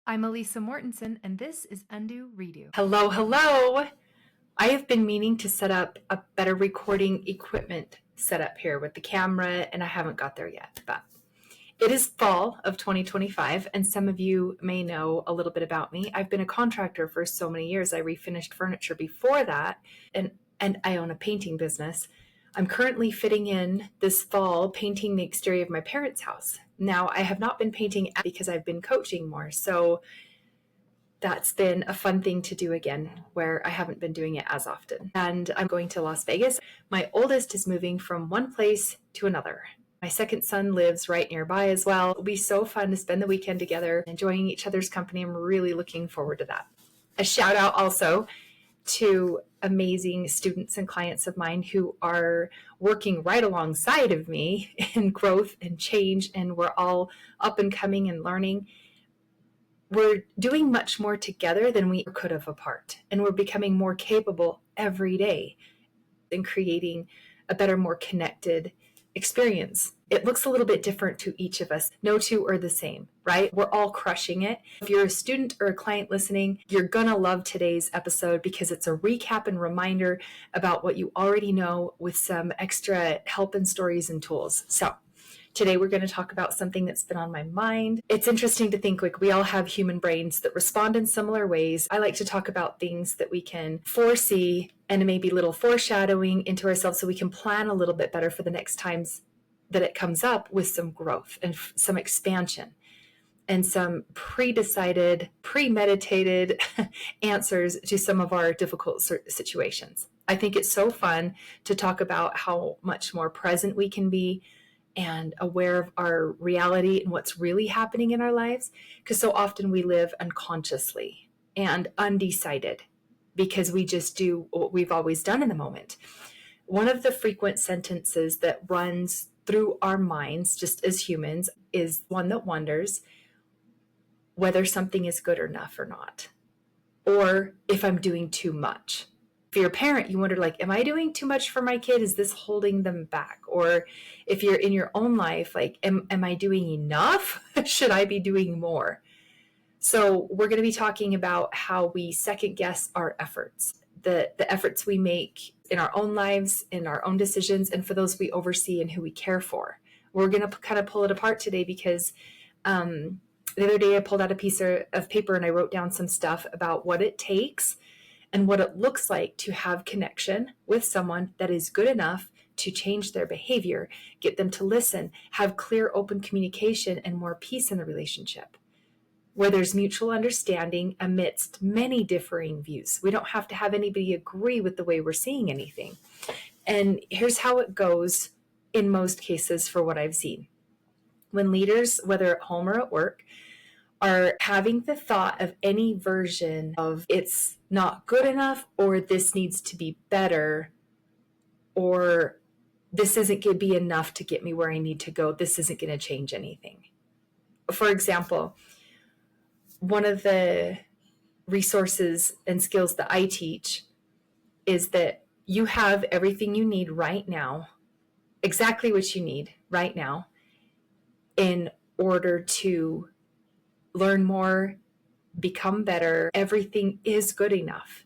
I'm Elisa Mortensen, and this is Undo Redo. Hello, hello. I have been meaning to set up a better recording equipment setup here with the camera, and I haven't got there yet. But it is fall of 2025, and some of you may know a little bit about me. I've been a contractor for so many years. I refinished furniture before that, and I own a painting business. I'm currently fitting in this fall painting the exterior of my parents' house. Now, I have not been painting because I've been coaching more, so that's been a fun thing to do again, where I haven't been doing it as often. And I'm going to Las Vegas. My oldest is moving from one place to another. My second son lives right nearby as well. It'll be so fun to spend the weekend together, enjoying each other's company. I'm really looking forward to that. A shout out also to amazing students and clients of mine who are working right alongside of me in growth and change, and we're all up and coming and learning. We're doing much more together than we could have apart, and we're becoming more capable every day in creating a better, more connected experience. It looks a little bit different to each of us. No two are the same, right? We're all crushing it. If you're a student or a client listening, you're gonna love today's episode because it's a recap and reminder about what you already know with some extra help and stories and tools. So today we're going to talk about something that's been on my mind. It's interesting to think like we all have human brains that respond in similar ways. I like to talk about things that we can foresee and maybe little foreshadowing into ourselves so we can plan a little bit better for the next times that it comes up with some growth and some expansion and some pre-decided, premeditated answers to some of our difficult situations. I think it's so fun to talk about how much more present we can be and aware of our reality and what's really happening in our lives, because so often we live unconsciously and undecided because we just do what we've always done in the moment. One of the frequent sentences that runs through our minds just as humans is one that wonders whether something is good enough or not, or if I'm doing too much. If you're a parent, you wonder, like, am I doing too much for my kid? Is this holding them back? Or if you're in your own life, like, am I doing enough? Should I be doing more? So we're going to be talking about how we second guess our efforts, the efforts we make in our own lives, in our own decisions, and for those we oversee and who we care for. We're going to kind of pull it apart today because the other day I pulled out a piece of paper and I wrote down some stuff about what it takes and what it looks like to have connection with someone that is good enough to change their behavior, get them to listen, have clear, open communication, and more peace in the relationship, where there's mutual understanding amidst many differing views. We don't have to have anybody agree with the way we're seeing anything. And here's how it goes in most cases for what I've seen. When leaders, whether at home or at work, are having the thought of any version of it's not good enough, or this needs to be better, or this isn't going to be enough to get me where I need to go, this isn't going to change anything. For example, one of the resources and skills that I teach is that you have everything you need right now, exactly what you need right now, in order to learn more, become better. Everything is good enough.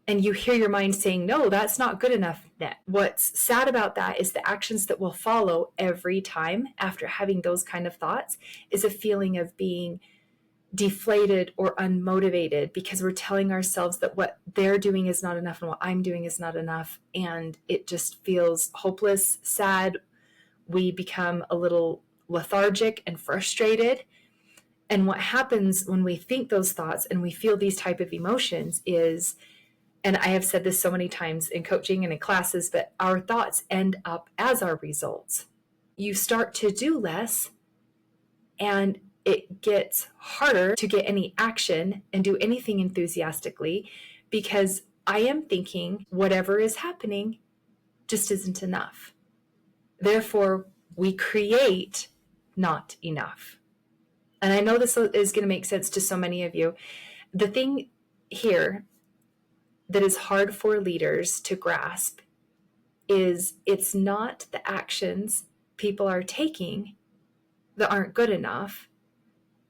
And you hear your mind saying, no, that's not good enough. What's sad about that is the actions that will follow every time after having those kind of thoughts is a feeling of being deflated or unmotivated because we're telling ourselves that what they're doing is not enough and what I'm doing is not enough. And it just feels hopeless, sad. We become a little lethargic and frustrated. And what happens when we think those thoughts and we feel these type of emotions is, and I have said this so many times in coaching and in classes, but our thoughts end up as our results. You start to do less, and it gets harder to get any action and do anything enthusiastically because I am thinking whatever is happening just isn't enough. Therefore, we create not enough. And I know this is going to make sense to so many of you. The thing here that is hard for leaders to grasp is it's not the actions people are taking that aren't good enough.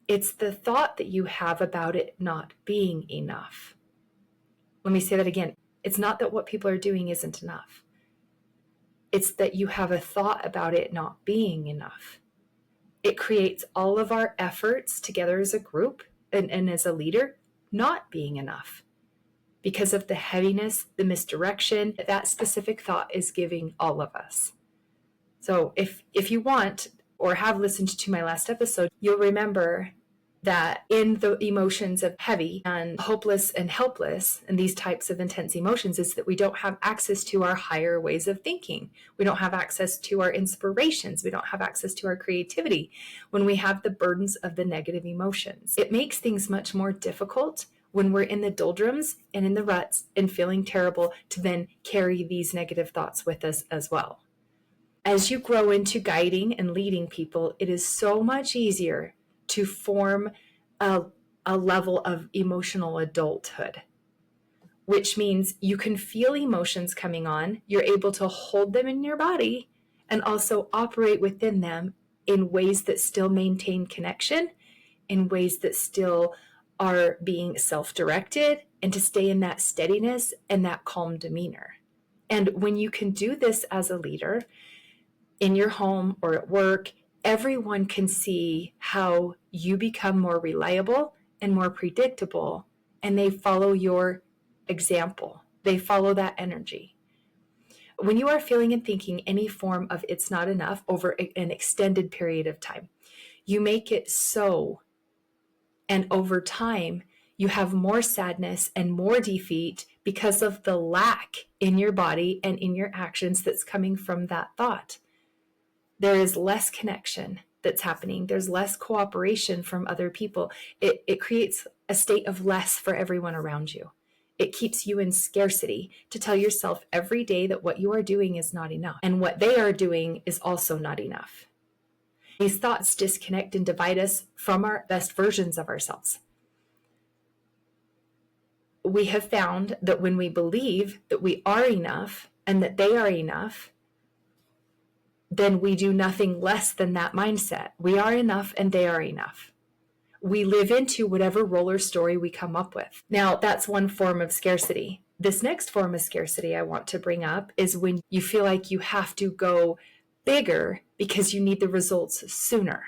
It's the thought that you have about it not being enough. Let me say that again. It's not that what people are doing isn't enough. It's that you have a thought about it not being enough. It creates all of our efforts together as a group and as a leader not being enough because of the heaviness, the misdirection that specific thought is giving all of us. So if you want or have listened to my last episode, you'll remember that in the emotions of heavy and hopeless and helpless and these types of intense emotions is that we don't have access to our higher ways of thinking. We don't have access to our inspirations. We don't have access to our creativity when we have the burdens of the negative emotions. It makes things much more difficult when we're in the doldrums and in the ruts and feeling terrible to then carry these negative thoughts with us as well. As you grow into guiding and leading people, it is so much easier to form a level of emotional adulthood, which means you can feel emotions coming on. You're able to hold them in your body and also operate within them in ways that still maintain connection, in ways that still are being self-directed, and to stay in that steadiness and that calm demeanor. And when you can do this as a leader in your home or at work, everyone can see how you become more reliable and more predictable, and they follow your example. They follow that energy. When you are feeling and thinking any form of it's not enough over an extended period of time, you make it so, and over time, you have more sadness and more defeat because of the lack in your body and in your actions that's coming from that thought. There is less connection that's happening. There's less cooperation from other people. It creates a state of less for everyone around you. It keeps you in scarcity to tell yourself every day that what you are doing is not enough and what they are doing is also not enough. These thoughts disconnect and divide us from our best versions of ourselves. We have found that when we believe that we are enough and that they are enough, then we do nothing less than that mindset. We are enough and they are enough. We live into whatever roller story we come up with. Now, that's one form of scarcity. This next form of scarcity I want to bring up is when you feel like you have to go bigger because you need the results sooner.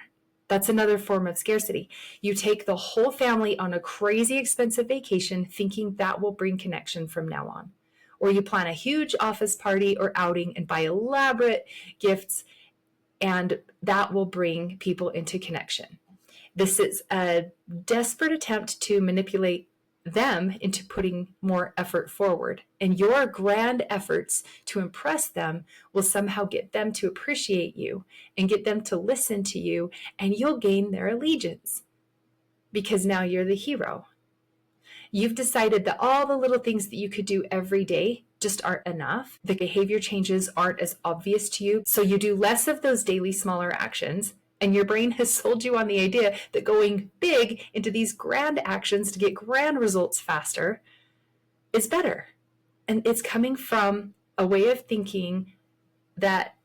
That's another form of scarcity. You take the whole family on a crazy expensive vacation thinking that will bring connection from now on. Or you plan a huge office party or outing and buy elaborate gifts, and that will bring people into connection. This is a desperate attempt to manipulate them into putting more effort forward. And your grand efforts to impress them will somehow get them to appreciate you and get them to listen to you, and you'll gain their allegiance because now you're the hero. You've decided that all the little things that you could do every day just aren't enough. The behavior changes aren't as obvious to you. So you do less of those daily smaller actions. And your brain has sold you on the idea that going big into these grand actions to get grand results faster is better. And it's coming from a way of thinking that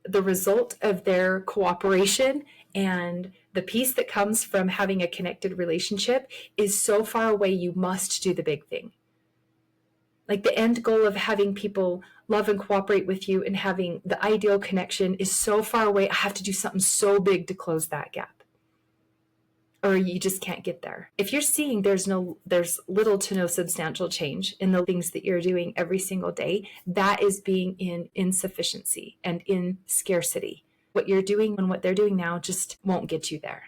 the result of their cooperation and the peace that comes from having a connected relationship is so far away, you must do the big thing. Like the end goal of having people love and cooperate with you and having the ideal connection is so far away, I have to do something so big to close that gap. Or you just can't get there. If you're seeing there's little to no substantial change in the things that you're doing every single day, that is being in insufficiency and in scarcity. What you're doing and what they're doing now just won't get you there.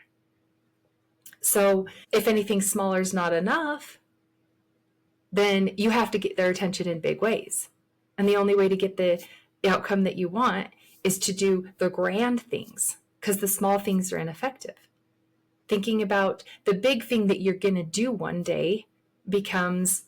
So if anything smaller is not enough, then you have to get their attention in big ways. And the only way to get the outcome that you want is to do the grand things, because the small things are ineffective. Thinking about the big thing that you're going to do one day becomes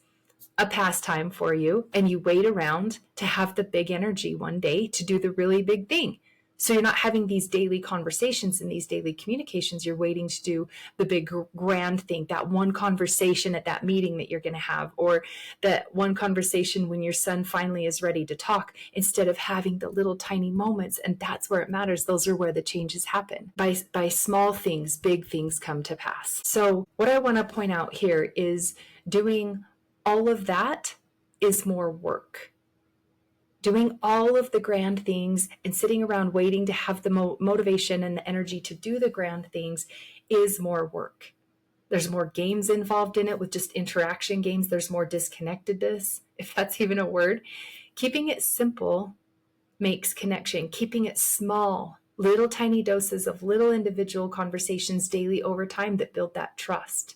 a pastime for you, and you wait around to have the big energy one day to do the really big thing. So you're not having these daily conversations and these daily communications. You're waiting to do the big grand thing, that one conversation at that meeting that you're going to have, or that one conversation when your son finally is ready to talk, instead of having the little tiny moments. And that's where it matters. Those are where the changes happen. By small things, big things come to pass. So what I want to point out here is doing all of that is more work. Doing all of the grand things and sitting around waiting to have the motivation and the energy to do the grand things is more work. There's more games involved in it with just interaction games. There's more disconnectedness, if that's even a word. Keeping it simple makes connection. Keeping it small, little tiny doses of little individual conversations daily over time that build that trust.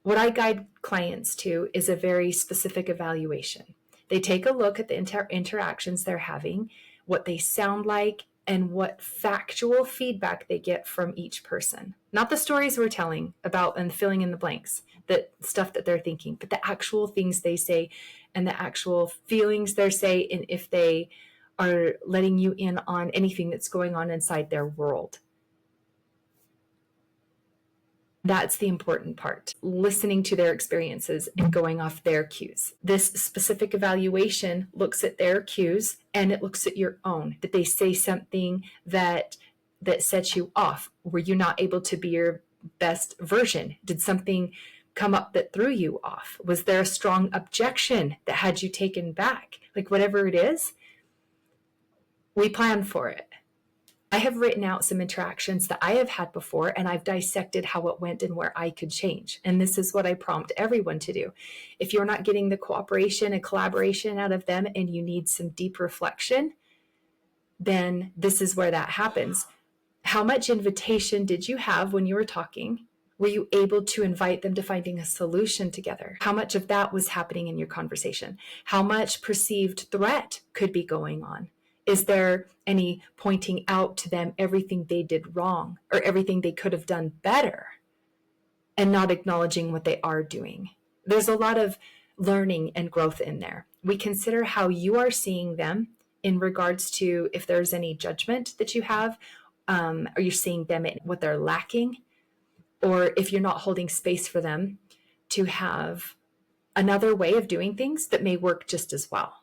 What I guide clients to is a very specific evaluation. They take a look at the interactions they're having, what they sound like, and what factual feedback they get from each person. Not the stories we're telling about and filling in the blanks, the stuff that they're thinking, but the actual things they say and the actual feelings they're saying, and if they are letting you in on anything that's going on inside their world. That's the important part, listening to their experiences and going off their cues. This specific evaluation looks at their cues and it looks at your own. Did they say something that sets you off? Were you not able to be your best version? Did something come up that threw you off? Was there a strong objection that had you taken back? Like whatever it is, we plan for it. I have written out some interactions that I have had before, and I've dissected how it went and where I could change. And this is what I prompt everyone to do. If you're not getting the cooperation and collaboration out of them and you need some deep reflection, then this is where that happens. How much invitation did you have when you were talking? Were you able to invite them to finding a solution together? How much of that was happening in your conversation? How much perceived threat could be going on? Is there any pointing out to them everything they did wrong or everything they could have done better and not acknowledging what they are doing? There's a lot of learning and growth in there. We consider how you are seeing them in regards to if there's any judgment that you have, or you're seeing them in what they're lacking, or if you're not holding space for them to have another way of doing things that may work just as well.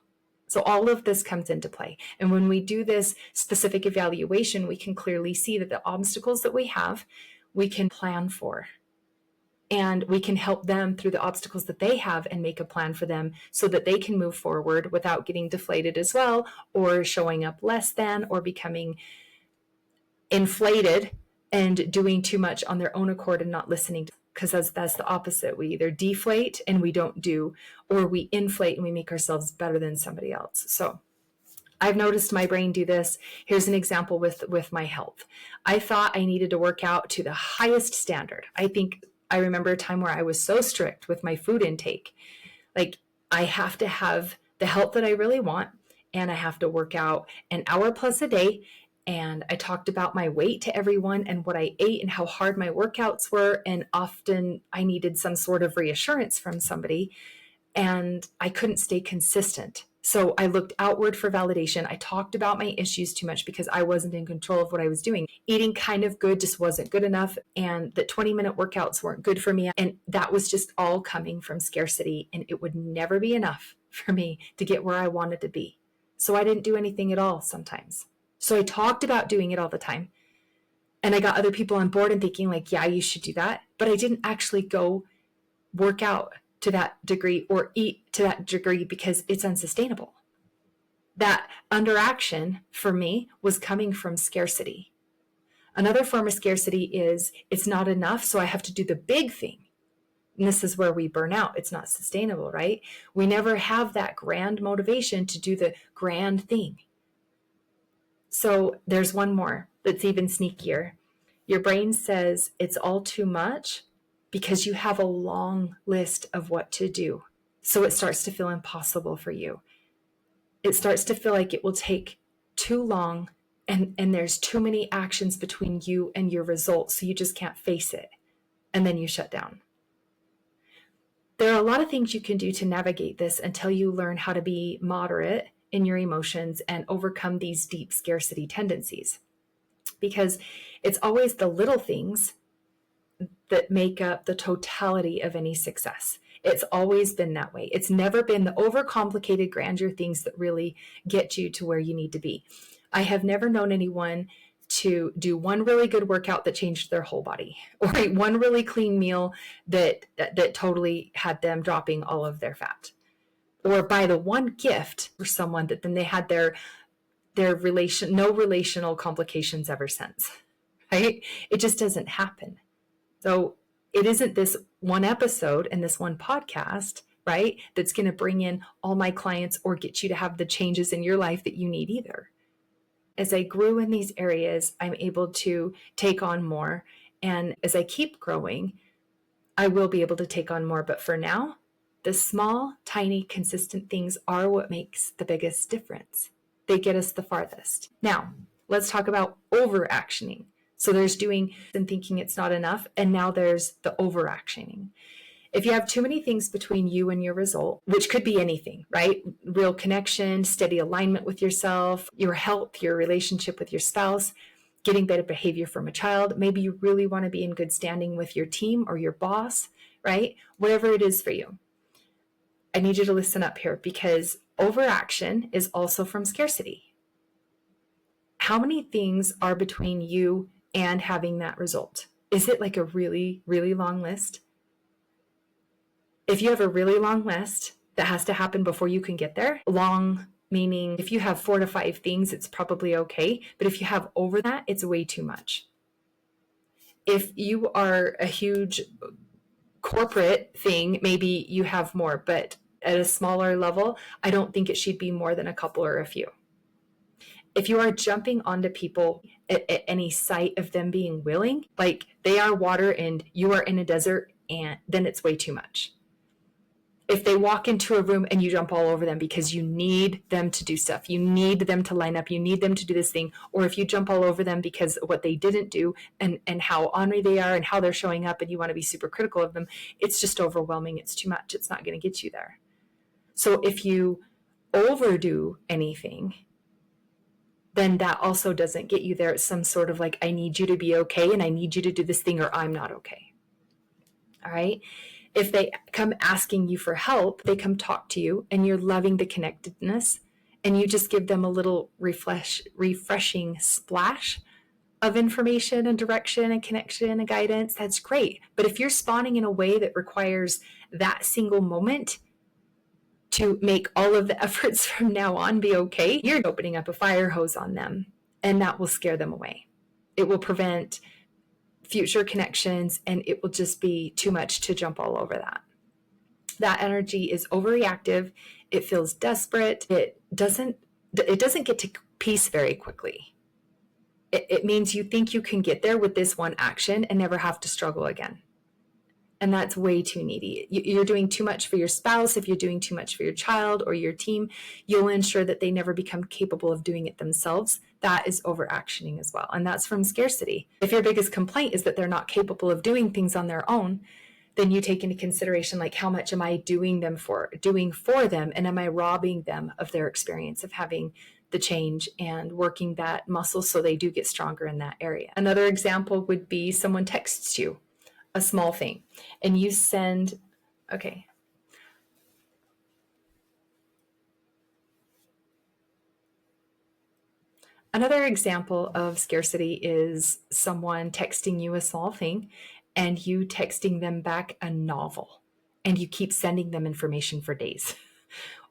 So all of this comes into play. And when we do this specific evaluation, we can clearly see that the obstacles that we have, we can plan for. And we can help them through the obstacles that they have and make a plan for them so that they can move forward without getting deflated as well, or showing up less than, or becoming inflated and doing too much on their own accord and not listening. Because that's the opposite. We either deflate and we don't do, or we inflate and we make ourselves better than somebody else. So I've noticed my brain do this. Here's an example with my health. I thought I needed to work out to the highest standard. I remember a time where I was so strict with my food intake. Like, I have to have the health that I really want, and I have to work out an hour plus a day. And I talked about my weight to everyone and what I ate and how hard my workouts were. And often I needed some sort of reassurance from somebody, and I couldn't stay consistent. So I looked outward for validation. I talked about my issues too much because I wasn't in control of what I was doing. Eating kind of good just wasn't good enough. And the 20-minute workouts weren't good for me. And that was just all coming from scarcity. And it would never be enough for me to get where I wanted to be. So I didn't do anything at all sometimes. So I talked about doing it all the time. And I got other people on board and thinking like, yeah, you should do that. But I didn't actually go work out to that degree or eat to that degree because it's unsustainable. That underaction for me was coming from scarcity. Another form of scarcity is it's not enough, so I have to do the big thing. And this is where we burn out. It's not sustainable, right? We never have that grand motivation to do the grand thing. So there's one more that's even sneakier. Your brain says it's all too much because you have a long list of what to do. So it starts to feel impossible for you. It starts to feel like it will take too long and there's too many actions between you and your results. So you just can't face it. And then you shut down. There are a lot of things you can do to navigate this until you learn how to be moderate in your emotions and overcome these deep scarcity tendencies. Because it's always the little things that make up the totality of any success. It's always been that way. It's never been the overcomplicated grandeur things that really get you to where you need to be. I have never known anyone to do one really good workout that changed their whole body, or eat one really clean meal that totally had them dropping all of their fat, or buy the one gift for someone that then they had their no relational complications ever since, right? It just doesn't happen. So it isn't this one episode and this one podcast, right, that's going to bring in all my clients or get you to have the changes in your life that you need either. As I grew in these areas, I'm able to take on more. And as I keep growing, I will be able to take on more. But for now, the small, tiny, consistent things are what makes the biggest difference. They get us the farthest. Now, let's talk about overactioning. So there's doing and thinking it's not enough, and now there's the overactioning. If you have too many things between you and your result, which could be anything, right? Real connection, steady alignment with yourself, your health, your relationship with your spouse, getting better behavior from a child. Maybe you really want to be in good standing with your team or your boss, right? Whatever it is for you. I need you to listen up here, because overaction is also from scarcity. How many things are between you and having that result? Is it like a really, really long list? If you have a really long list that has to happen before you can get there, long meaning if you have 4 to 5 things, it's probably okay. But if you have over that, it's way too much. If you are a huge corporate thing, maybe you have more, but at a smaller level, I don't think it should be more than a couple or a few. If you are jumping onto people at any sight of them being willing, like they are water and you are in a desert, and then it's way too much. If they walk into a room and you jump all over them because you need them to do stuff, you need them to line up, you need them to do this thing, or if you jump all over them because of what they didn't do and how ornery they are and how they're showing up and you want to be super critical of them, it's just overwhelming. It's too much. It's not going to get you there. So if you overdo anything, then that also doesn't get you there. It's some sort of like, I need you to be okay and I need you to do this thing or I'm not okay. All right. If they come asking you for help, they come talk to you and you're loving the connectedness and you just give them a little refreshing splash of information and direction and connection and guidance, that's great. But if you're spawning in a way that requires that single moment to make all of the efforts from now on be okay, you're opening up a fire hose on them, and that will scare them away. It will prevent future connections, and it will just be too much to jump all over that. That energy is overreactive. It feels desperate. It doesn't get to peace very quickly. It means you think you can get there with this one action and never have to struggle again. And that's way too needy. You're doing too much for your spouse. If you're doing too much for your child or your team, you'll ensure that they never become capable of doing it themselves. That is overactioning as well. And that's from scarcity. If your biggest complaint is that they're not capable of doing things on their own, then you take into consideration, like, how much am I doing for them? And am I robbing them of their experience of having the change and working that muscle so they do get stronger in that area? Another example would be someone texts you a small thing and you send, okay. Another example of scarcity is someone texting you a small thing and you texting them back a novel and you keep sending them information for days.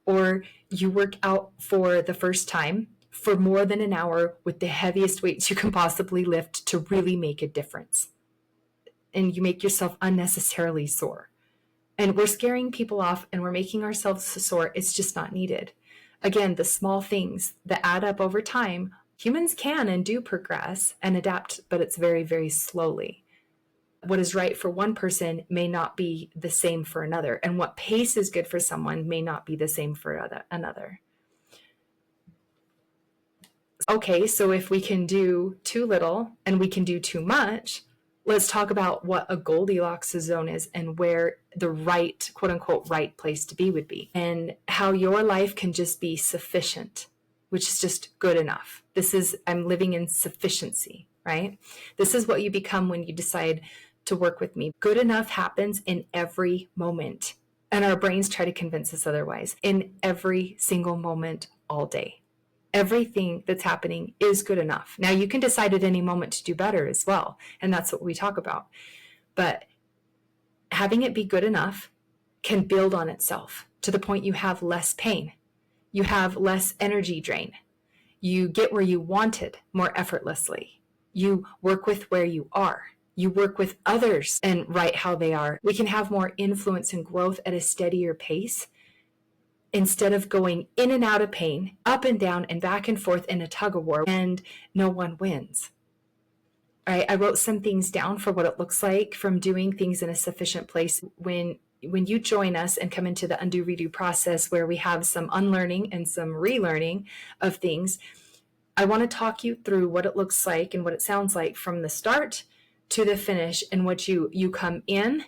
Or you work out for the first time for more than an hour with the heaviest weights you can possibly lift to really make a difference. And you make yourself unnecessarily sore. And we're scaring people off and we're making ourselves sore. It's just not needed. Again, the small things that add up over time, humans can and do progress and adapt, but it's very, very slowly. What is right for one person may not be the same for another. And what pace is good for someone may not be the same for another. Okay, so if we can do too little and we can do too much, let's talk about what a Goldilocks zone is and where the right, quote unquote, right place to be would be, and how your life can just be sufficient, which is just good enough. I'm living in sufficiency, right? This is what you become when you decide to work with me. Good enough happens in every moment. And our brains try to convince us otherwise, in every single moment, all day. Everything that's happening is good enough. Now, you can decide at any moment to do better as well, and that's what we talk about. But having it be good enough can build on itself to the point you have less pain. You have less energy drain. You get where you wanted more effortlessly. You work with where you are. You work with others and right how they are. We can have more influence and growth at a steadier pace instead of going in and out of pain, up and down and back and forth in a tug of war, and no one wins. Right? I wrote some things down for what it looks like from doing things in a sufficient place. When you join us and come into the undo redo process where we have some unlearning and some relearning of things, I want to talk you through what it looks like and what it sounds like from the start to the finish, and what you come in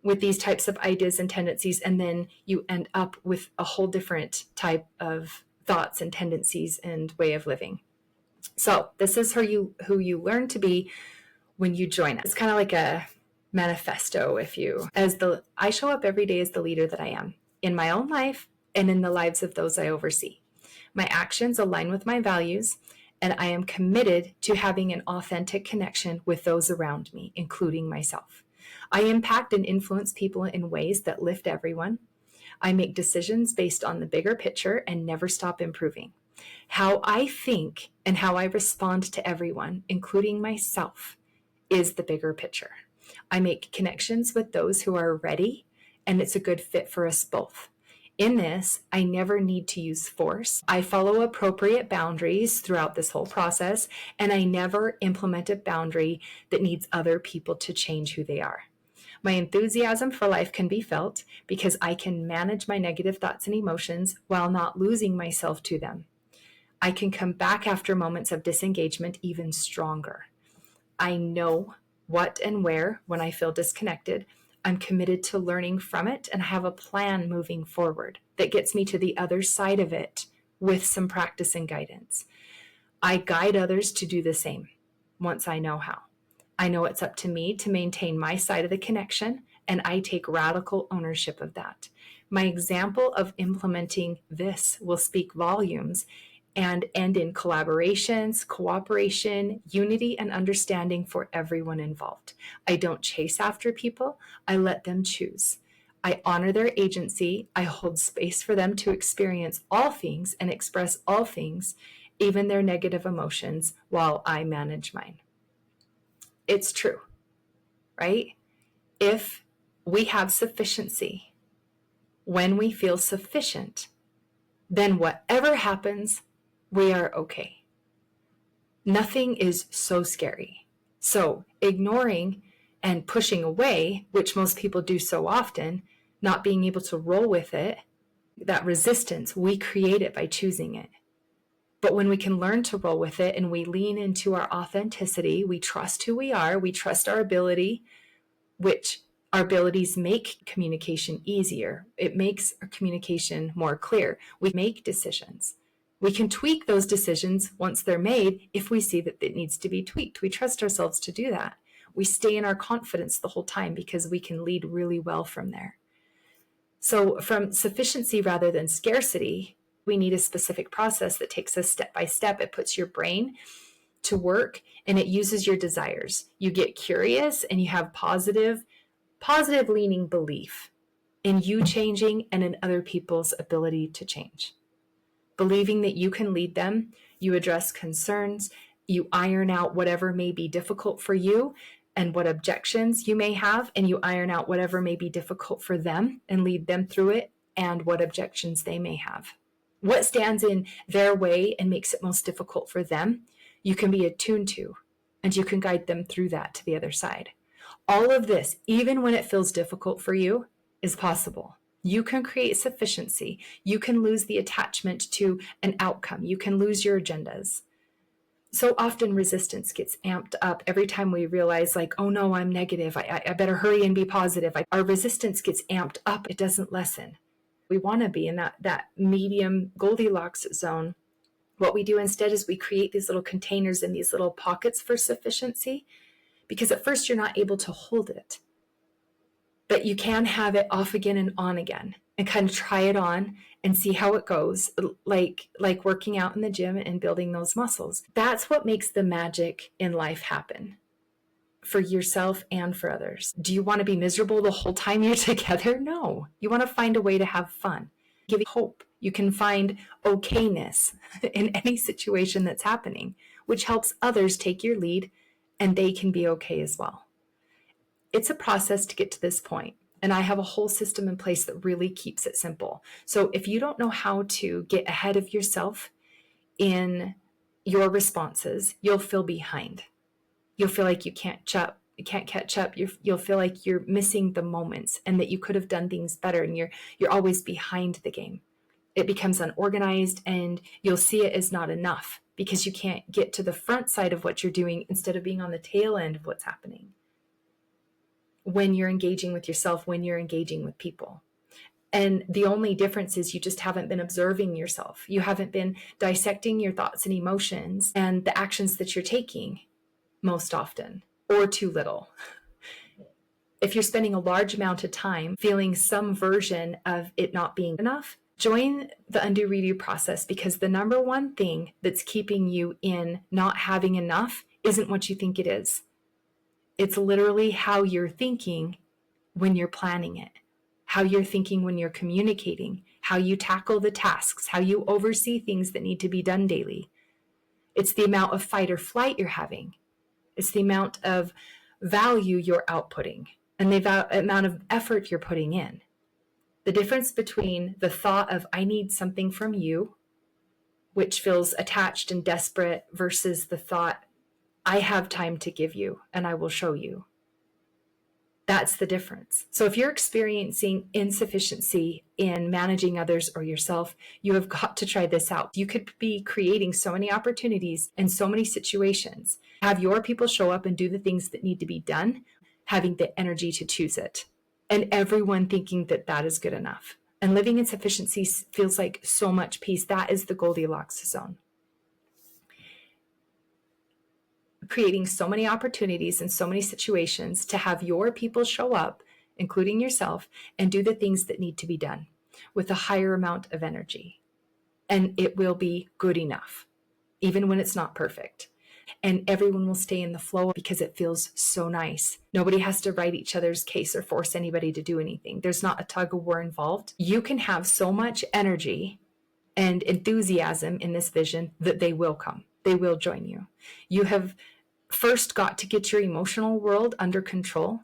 with these types of ideas and tendencies, and then you end up with a whole different type of thoughts and tendencies and way of living. So this is who you learn to be when you join us. It's kind of like a manifesto. I show up every day as the leader that I am in my own life and in the lives of those I oversee. My actions align with my values, and I am committed to having an authentic connection with those around me, including myself. I impact and influence people in ways that lift everyone. I make decisions based on the bigger picture and never stop improving. How I think and how I respond to everyone, including myself, is the bigger picture. I make connections with those who are ready, and it's a good fit for us both. In this, I never need to use force. I follow appropriate boundaries throughout this whole process, and I never implement a boundary that needs other people to change who they are. My enthusiasm for life can be felt because I can manage my negative thoughts and emotions while not losing myself to them. I can come back after moments of disengagement even stronger. I know what and where when I feel disconnected. I'm committed to learning from it, and I have a plan moving forward that gets me to the other side of it with some practice and guidance. I guide others to do the same once I know how. I know it's up to me to maintain my side of the connection, and I take radical ownership of that. My example of implementing this will speak volumes and end in collaborations, cooperation, unity, and understanding for everyone involved. I don't chase after people. I let them choose. I honor their agency. I hold space for them to experience all things and express all things, even their negative emotions, while I manage mine. It's true, right? If we have sufficiency, when we feel sufficient, then whatever happens, we are okay. Nothing is so scary. So ignoring and pushing away, which most people do so often, not being able to roll with it, that resistance, we create it by choosing it. But when we can learn to roll with it and we lean into our authenticity, we trust who we are, we trust our ability, which our abilities make communication easier. It makes our communication more clear. We make decisions. We can tweak those decisions once they're made if we see that it needs to be tweaked. We trust ourselves to do that. We stay in our confidence the whole time because we can lead really well from there. So from sufficiency rather than scarcity, we need a specific process that takes us step by step. It puts your brain to work and it uses your desires. You get curious and you have positive leaning belief in you changing and in other people's ability to change. Believing that you can lead them, you address concerns, you iron out whatever may be difficult for you and what objections you may have, and you iron out whatever may be difficult for them and lead them through it and what objections they may have. What stands in their way and makes it most difficult for them, you can be attuned to, and you can guide them through that to the other side. All of this, even when it feels difficult for you, is possible. You can create sufficiency. You can lose the attachment to an outcome. You can lose your agendas. So often resistance gets amped up every time we realize, like, oh no, I'm negative. I better hurry and be positive. Our resistance gets amped up. It doesn't lessen. We want to be in that medium Goldilocks zone. What we do instead is we create these little containers and these little pockets for sufficiency, because at first you're not able to hold it. But you can have it off again and on again and kind of try it on and see how it goes, like working out in the gym and building those muscles. That's what makes the magic in life happen for yourself and for others. Do you want to be miserable the whole time you're together? No. You want to find a way to have fun. Give you hope. You can find okayness in any situation that's happening, which helps others take your lead and they can be okay as well. It's a process to get to this point. And I have a whole system in place that really keeps it simple. So if you don't know how to get ahead of yourself in your responses, you'll feel behind. You'll feel like you can't catch up. You'll feel like you're missing the moments and that you could have done things better, and you're always behind the game. It becomes unorganized and you'll see it as not enough because you can't get to the front side of what you're doing instead of being on the tail end of what's happening. When you're engaging with yourself, when you're engaging with people. And the only difference is you just haven't been observing yourself. You haven't been dissecting your thoughts and emotions and the actions that you're taking most often, or too little. If you're spending a large amount of time feeling some version of it not being enough, join the undo redo process, because the number one thing that's keeping you in not having enough isn't what you think it is. It's literally how you're thinking when you're planning it, how you're thinking when you're communicating, how you tackle the tasks, how you oversee things that need to be done daily. It's the amount of fight or flight you're having. It's the amount of value you're outputting and the amount of effort you're putting in. The difference between the thought of I need something from you, which feels attached and desperate, versus the thought I have time to give you and I will show you. That's the difference. So if you're experiencing insufficiency in managing others or yourself, you have got to try this out. You could be creating so many opportunities and so many situations. Have your people show up and do the things that need to be done, having the energy to choose it, and everyone thinking that that is good enough. And living in sufficiency feels like so much peace. That is the Goldilocks zone. Creating so many opportunities and so many situations to have your people show up, including yourself, and do the things that need to be done with a higher amount of energy. And it will be good enough, even when it's not perfect. And everyone will stay in the flow because it feels so nice. Nobody has to write each other's case or force anybody to do anything. There's not a tug of war involved. You can have so much energy and enthusiasm in this vision that they will come. They will join you. You have first got to get your emotional world under control,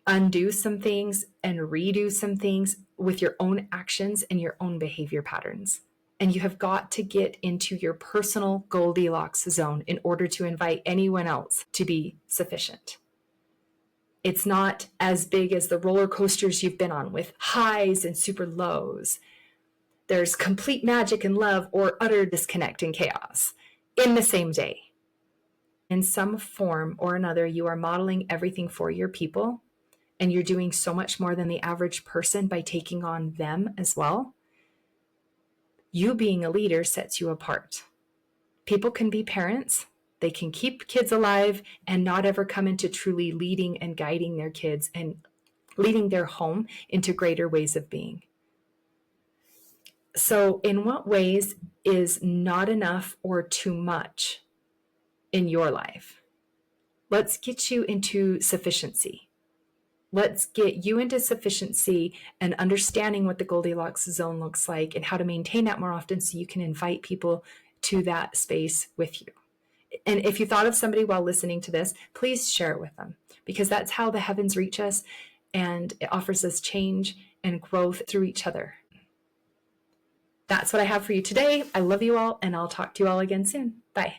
undo some things and redo some things with your own actions and your own behavior patterns. And you have got to get into your personal Goldilocks zone in order to invite anyone else to be sufficient. It's not as big as the roller coasters you've been on with highs and super lows. There's complete magic and love or utter disconnect and chaos in the same day. In some form or another, you are modeling everything for your people, and you're doing so much more than the average person by taking on them as well. You being a leader sets you apart. People can be parents, they can keep kids alive and not ever come into truly leading and guiding their kids and leading their home into greater ways of being. So in what ways is not enough or too much in your life? Let's get you into sufficiency. Let's get you into sufficiency and understanding what the Goldilocks zone looks like and how to maintain that more often so you can invite people to that space with you. And if you thought of somebody while listening to this, please share it with them, because that's how the heavens reach us, and it offers us change and growth through each other. That's what I have for you today. I love you all, and I'll talk to you all again soon.